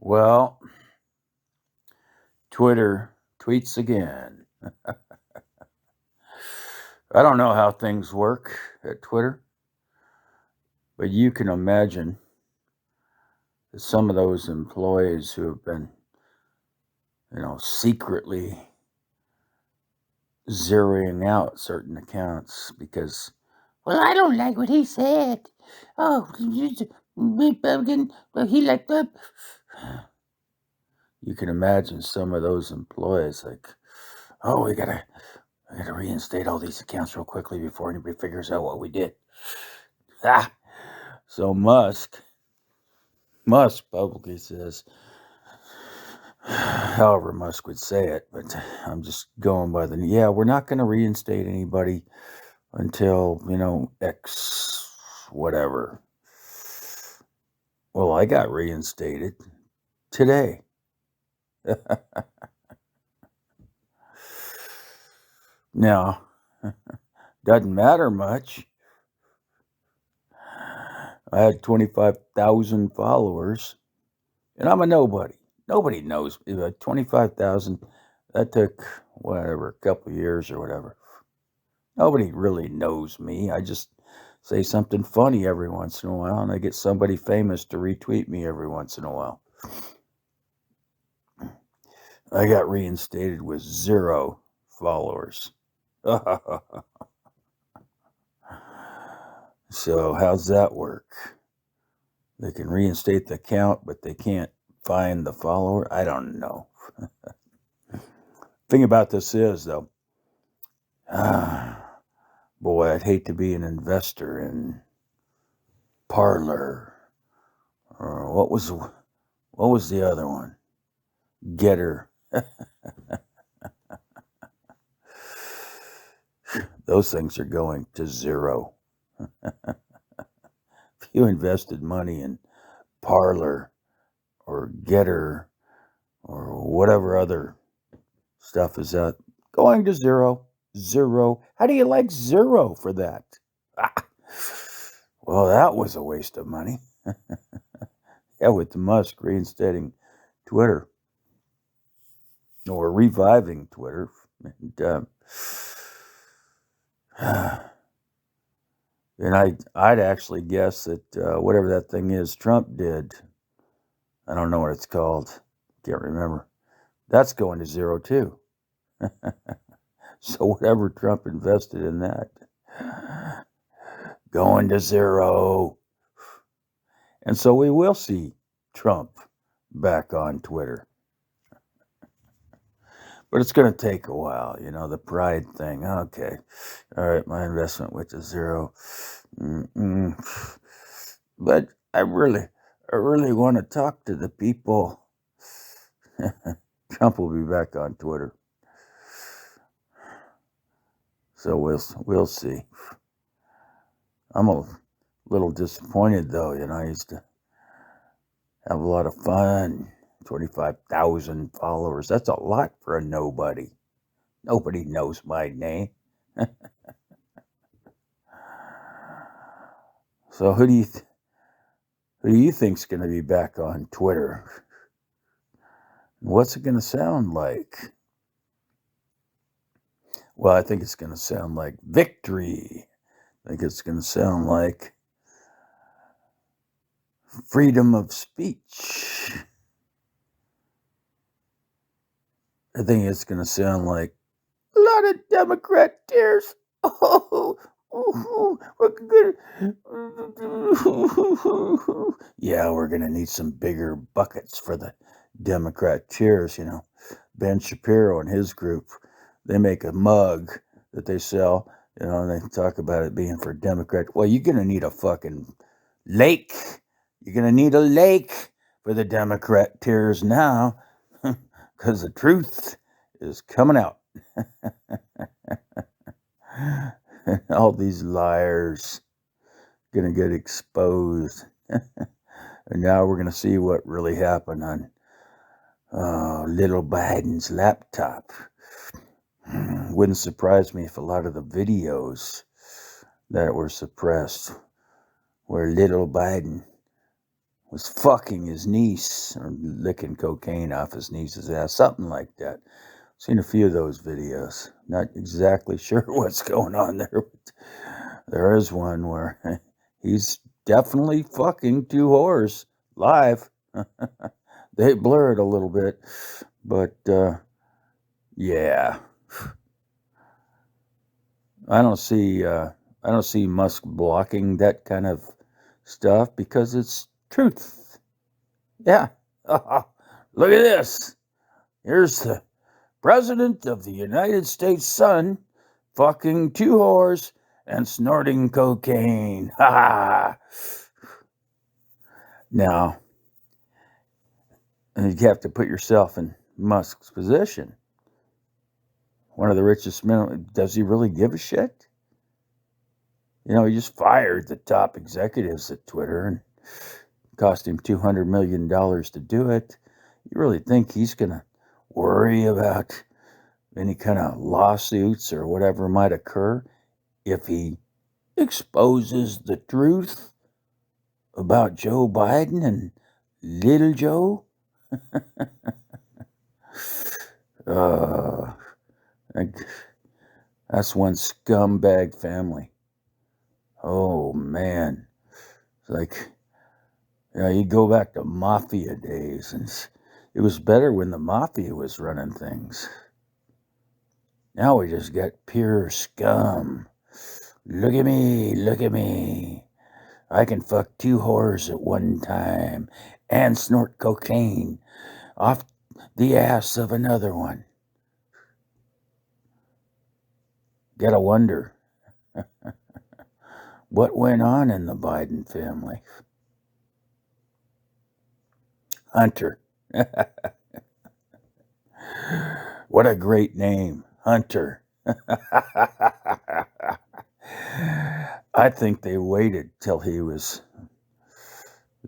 Well, Twitter tweets again. I don't know how things work at Twitter, but you can imagine that some of those employees who have been, secretly zeroing out certain accounts because, well, I don't like what he said. Oh, he like that. You can imagine some of those employees like, oh, I gotta reinstate all these accounts real quickly before anybody figures out what we did. Ah. So Musk publicly says, however Musk would say it, but I'm just going by we're not going to reinstate anybody until, X whatever. Well, I got reinstated today. Now, doesn't matter much. I had 25,000 followers, and I'm a nobody. Nobody knows me. 25,000, that took, a couple of years or whatever. Nobody really knows me. I just say something funny every once in a while, and I get somebody famous to retweet me every once in a while. I got reinstated with 0 followers. So how's that work? They can reinstate the account, but they can't find the follower? I don't know. Thing about this is, though, boy, I'd hate to be an investor in Parlor, or what was the other one? Getter. Those things are going to 0. If you invested money in Parlor or Getter or whatever other stuff is out, going to 0. 0. How do you like 0 for that? Well, that was a waste of money. Yeah, with the Musk reinstating Twitter or reviving Twitter. And I'd actually guess that whatever that thing is Trump did, I don't know what it's called, can't remember, that's going to 0 too. So whatever Trump invested in that, going to 0. And so we will see Trump back on Twitter. But it's going to take a while, the pride thing. Okay, all right, my investment went to 0. But I really want to talk to the people. Trump will be back on Twitter. So we'll see. I'm a little disappointed, though. I used to have a lot of fun. 25,000 followers. That's a lot for a nobody. Nobody knows my name. So who do you think's going to be back on Twitter? What's it going to sound like? Well, I think it's going to sound like victory. I think it's going to sound like freedom of speech. I think it's going to sound like a lot of Democrat tears. Oh, we're going to need some bigger buckets for the Democrat cheers. Ben Shapiro and his group, they make a mug that they sell, and they talk about it being for Democrat. Well, you're going to need a fucking lake. You're going to need a lake for the Democrat tears now, because the truth is coming out. All these liars going to get exposed. And now we're going to see what really happened on little Biden's laptop. Wouldn't surprise me if a lot of the videos that were suppressed where little Biden was fucking his niece or licking cocaine off his niece's ass, something like that. Seen a few of those videos. Not exactly sure what's going on there. But there is one where he's definitely fucking two whores live. They blur it a little bit, but yeah, I don't see Musk blocking that kind of stuff because it's truth. Yeah, look at this. Here's the President of the United States' son fucking two whores and snorting cocaine. Ha ha! Now, you have to put yourself in Musk's position. One of the richest men. Does he really give a shit? You know, he just fired the top executives at Twitter and cost him $200 million to do it. You really think he's going to worry about any kind of lawsuits or whatever might occur if he exposes the truth about Joe Biden and little Joe? uh, that's one scumbag family. Oh man, it's like, you know, you go back to Mafia days, and it was better when the Mafia was running things. Now we just got pure scum. Look at me, look at me. I can fuck two whores at one time and snort cocaine off the ass of another one. Gotta wonder what went on in the Biden family. Hunter. What a great name, Hunter. I think they waited till he was,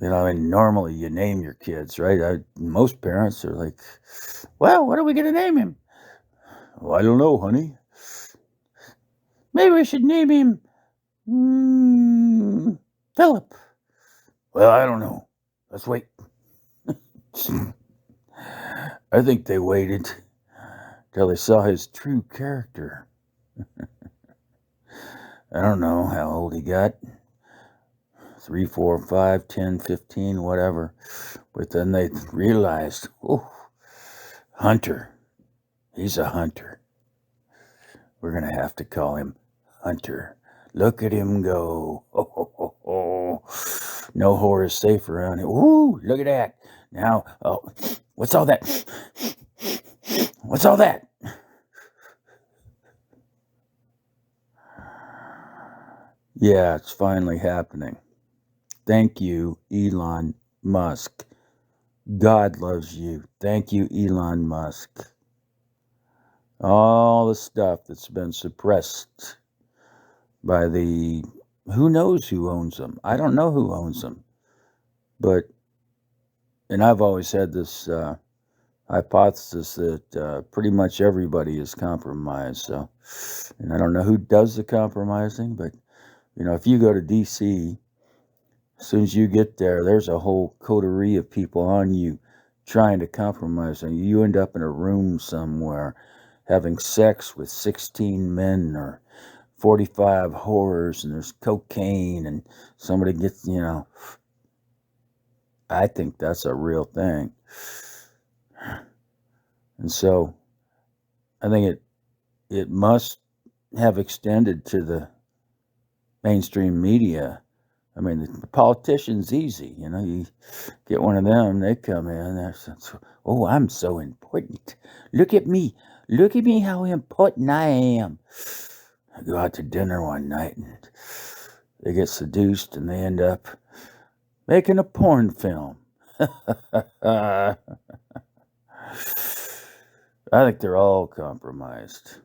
you know, and normally you name your kids, right? Most parents are like, well, what are we going to name him? Well, I don't know, honey. Maybe we should name him Philip. Well, I don't know. Let's wait. I think they waited till they saw his true character. I don't know how old he got. 3, 4, 5, 10, 15, whatever. But then they realized, oh, Hunter. He's a hunter. We're going to have to call him Hunter. Look at him go. Oh, oh, oh, oh. No whore is safe around him. Ooh, look at that. Now, oh, what's all that? What's all that? Yeah, it's finally happening. Thank you, Elon Musk. God loves you. Thank you, Elon Musk. All the stuff that's been suppressed by the, who knows who owns them? I don't know who owns them. But, and I've always had this hypothesis that pretty much everybody is compromised. So, and I don't know who does the compromising, but, you know, if you go to D.C., as soon as you get there, there's a whole coterie of people on you trying to compromise, and you end up in a room somewhere having sex with 16 men or 45 whores, and there's cocaine, and somebody gets, you know, I think that's a real thing. And so I think it must have extended to the mainstream media. I mean, the politician's easy, you know, you get one of them, they come in, they're so, oh, I'm so important. Look at me how important I am. I go out to dinner one night and they get seduced and they end up making a porn film. I think they're all compromised.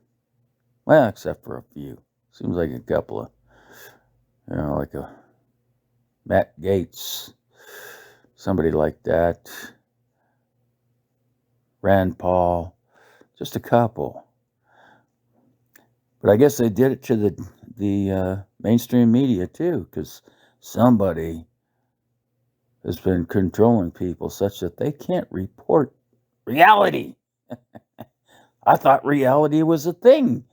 Well, except for a few. Seems like a couple of, you know, like a Matt Gaetz, somebody like that, Rand Paul, just a couple. But I guess they did it to the mainstream media too, because somebody has been controlling people such that they can't report reality. I thought reality was a thing.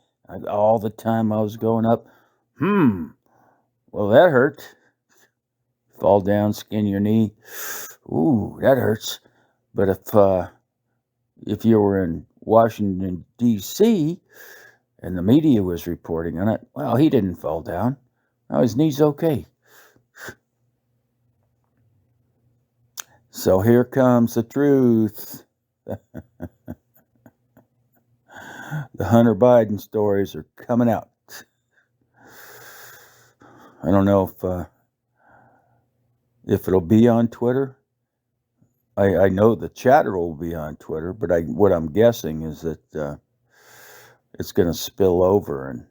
All the time I was going up, well, that hurt. Fall down, skin your knee. Ooh, that hurts. But if you were in Washington, D.C., and the media was reporting on it, well, he didn't fall down. Now his knee's okay. So here comes the truth. The Hunter Biden stories are coming out. I don't know if it'll be on Twitter. I know the chatter will be on Twitter, but what I'm guessing is that it's going to spill over and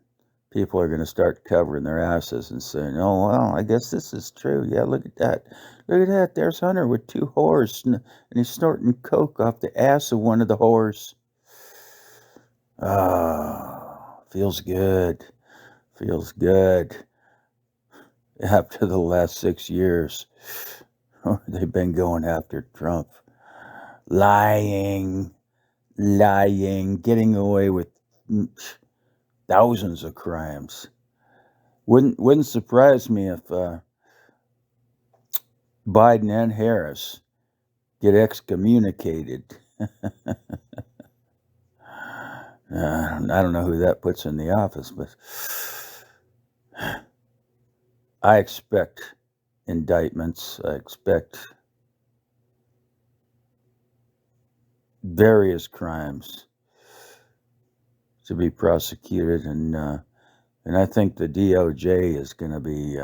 people are going to start covering their asses and saying, oh, well, I guess this is true. Yeah, look at that. Look at that. There's Hunter with 2 whores and he's snorting coke off the ass of one of the whores. Feels good. Feels good. After the last 6 years, they've been going after Trump. Lying, getting away with thousands of crimes. Wouldn't surprise me if Biden and Harris get excommunicated. I don't know who that puts in the office, but I expect indictments. I expect various crimes to be prosecuted, and I think the DOJ is going to be.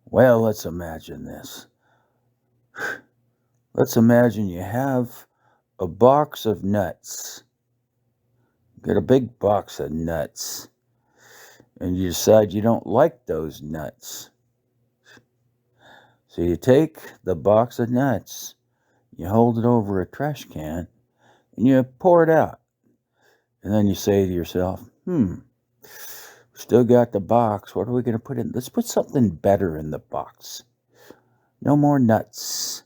Well, let's imagine this. Let's imagine you have a box of nuts. Get a big box of nuts. And you decide you don't like those nuts. So you take the box of nuts, you hold it over a trash can, and you pour it out. And then you say to yourself, still got the box. What are we going to put in? Let's put something better in the box. No more nuts.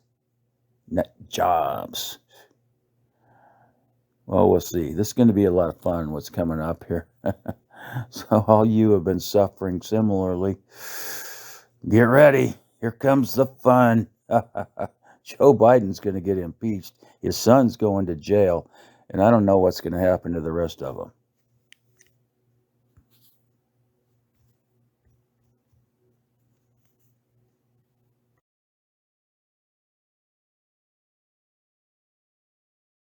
Nut jobs. Well, we'll see. This is going to be a lot of fun, what's coming up here. So all you have been suffering similarly, get ready. Here comes the fun. Joe Biden's going to get impeached. His son's going to jail. And I don't know what's going to happen to the rest of them.